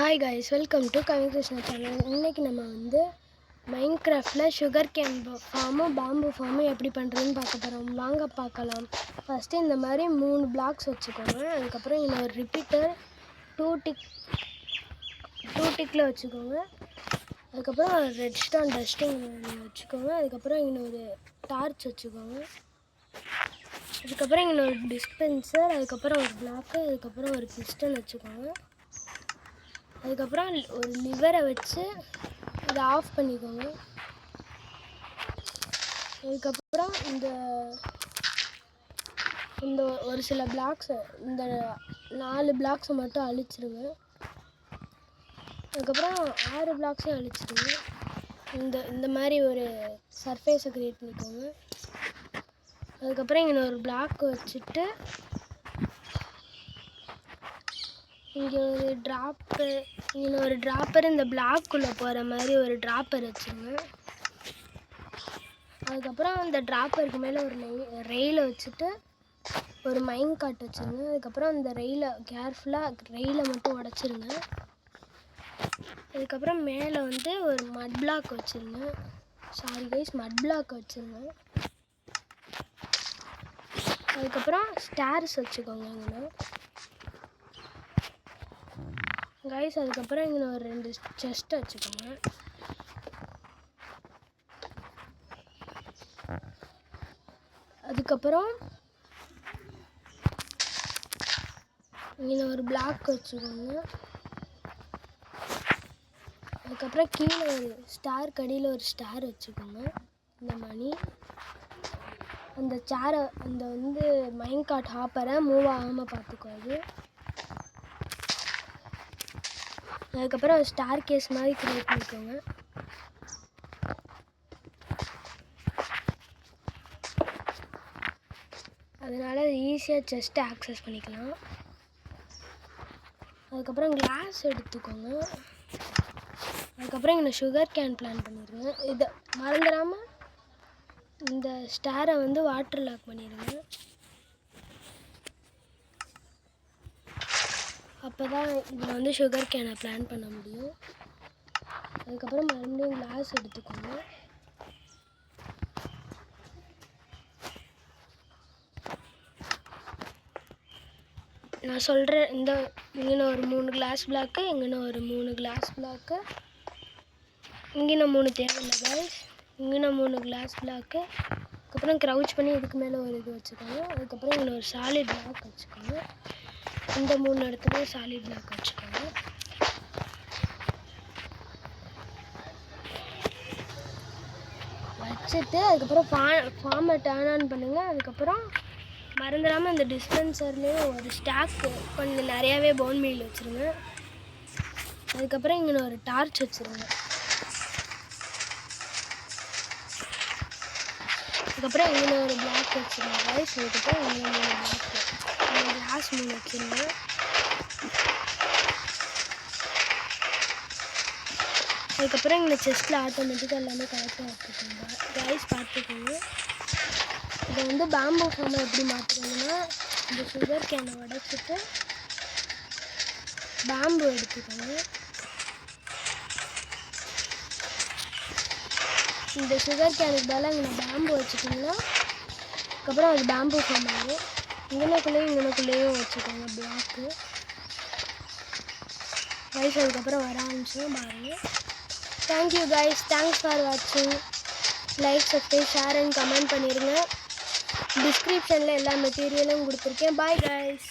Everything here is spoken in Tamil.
Hi guys, welcome to Kavi Krishna channel. இன்றைக்கி நம்ம வந்து மைன்கிராஃப்டில் சுகர் கேன் ஃபார்மும் பேம்பு ஃபார்மும் எப்படி பண்ணுறதுன்னு பார்க்க போகிறோம். வாங்க பார்க்கலாம். ஃபஸ்ட்டு இந்த மாதிரி 3 பிளாக்ஸ் வச்சுக்கோங்க. அதுக்கப்புறம் இன்னொரு ரிப்பீட்டர் டூ டிக்கில் வச்சுக்கோங்க. அதுக்கப்புறம் ரெட் ஸ்டோன் டஸ்டிங் வச்சுக்கோங்க. அதுக்கப்புறம் இன்னொரு டார்ச் வச்சுக்கோங்க. அதுக்கப்புறம் இன்னொரு டிஸ்பென்சர், அதுக்கப்புறம் ஒரு பிளாக்கு, அதுக்கப்புறம் ஒரு பிஸ்டன் வச்சுக்கோங்க. அதுக்கப்புறம் ஒரு லிவரை வச்சு இதை ஆஃப் பண்ணிக்கோங்க. அதுக்கப்புறம் இந்த ஒரு சில பிளாக்ஸை, இந்த 4 பிளாக்ஸை மட்டும் அழிச்சிருங்க. அதுக்கப்புறம் 6 பிளாக்ஸையும் அழிச்சிருங்க. இந்த மாதிரி ஒரு சர்ஃபேஸை க்ரியேட் பண்ணிக்கோங்க. அதுக்கப்புறம் இங்கே ஒரு பிளாக் வச்சுட்டு இங்கே ஒரு ட்ராப்பர் இந்த பிளாக்குள்ளே போகிற மாதிரி ஒரு ட்ராப்பர் வச்சுருங்க. அதுக்கப்புறம் அந்த ட்ராப்பருக்கு மேலே ஒரு ரெயிலை வச்சுட்டு ஒரு மைன் காட் வச்சுருங்க. அதுக்கப்புறம் அந்த கேர்ஃபுல்லாக ரெயிலை மட்டும் உடச்சிருங்க. அதுக்கப்புறம் மேலே வந்து ஒரு மட் பிளாக் வச்சுருங்க. மட் பிளாக் வச்சுருங்க. அதுக்கப்புறம் ஸ்டேர்ஸ் வச்சுக்கோங்க இங்கே கைஸ். அதுக்கப்புறம் இங்கே ஒரு 2 செஸ்ட் வச்சுக்கோங்க. அதுக்கப்புறம் இங்கே ஒரு பிளாக் வச்சுக்கோங்க. அதுக்கப்புறம் கீழே ஒரு ஸ்டார் கடியில் ஒரு ஸ்டார் வச்சுக்கோங்க. இந்த மணி அந்த சேரை வந்து மைன் காட் ஹாப்பரை மூவ் ஆகாமல் பார்த்துக்கோது. அதுக்கப்புறம் ஒரு ஸ்டார் கேஸ் மாதிரி க்ரியேட் பண்ணிக்கோங்க. அதனால் ஈஸியாக செஸ்ட்டை ஆக்சஸ் பண்ணிக்கலாம். அதுக்கப்புறம் கிளாஸ் எடுத்துக்கோங்க. அதுக்கப்புறம் இங்கே சுகர் கேன் பிளான் பண்ணிடுங்க. இதை மறந்துடாமல் இந்த ஸ்டாரை வந்து வாட்டர் லாக் பண்ணிடுங்க. அப்போ தான் இதில் வந்து சுகர் கேனை பிளான் பண்ண முடியும். அதுக்கப்புறம் மறுபடியும் கிளாஸ் எடுத்துக்கோங்க. நான் சொல்கிறேன், இங்கே ஒரு 3 கிளாஸ் பிளாக்கு, இங்கே ஒரு 3 கிளாஸ் பிளாக்கு, இங்கே 3 தேவையில்லை கைஸ். இங்கே 3 கிளாஸ் பிளாக்கு. அதுக்கப்புறம் க்ரௌச் பண்ணி இதுக்கு மேலே ஒரு இது வச்சுக்கோங்க. அதுக்கப்புறம் இங்கே ஒரு சாலிட் பிளாக் வச்சுக்கோங்க. இந்த 3 இடத்துலையும் சாலிட் பிளாக் வச்சுக்கோங்க. வச்சுட்டு அதுக்கப்புறம் ஃபார்மை டர்ன் ஆன் பண்ணுங்கள். அதுக்கப்புறம் மறந்துடாமல் இந்த டிஸ்பென்சர்லேயும் ஒரு ஸ்டாக்கு கொஞ்சம் நிறையாவே போன் மீல் வச்சுருங்க. அதுக்கப்புறம் இங்கே ஒரு டார்ச் வச்சுருங்க. அதுக்கப்புறம் இங்கே ஒரு பிளாக் வச்சுருங்க கைஸ். அதுக்கப்புறம் இங்கே 3 பிளாக்கு, கிளாஸ் 3 வச்சுருங்க. அதுக்கப்புறம் இங்கே செஸ்ட்டில் ஆட்டோமேட்டிக்காக எல்லாமே கரெக்டாக வச்சுக்கோங்க கைஸ். பார்த்துக்கோங்க. இதை வந்து பேம்பு ஃபார்மை எப்படி மாற்றுறதுன்னா, இந்த சுகர் கேனை உடச்சிட்டு பேம்பு எடுத்துக்கோங்க. இந்த சுகர் கேனுக்கு பதிலாக இங்கே பேம்பு வச்சுட்டிங்கன்னா அதுக்கப்புறம் அது பேம்பு ஃபார்ம் ஆகும். இங்கனக்குள்ளேயும் வச்சுக்கோங்க பிளாக்கு கைஸ். அதுக்கப்புறம் வர ஆரம்பிச்சோம் பாருங்கள். தேங்க்யூ கைஸ், தேங்க்ஸ் ஃபார் வாட்சிங். Like, subscribe, share and comment பண்ணிடுங்க. டிஸ்கிரிப்ஷனில் எல்லா மெட்டீரியலும் கொடுத்துருக்கேன். Bye guys.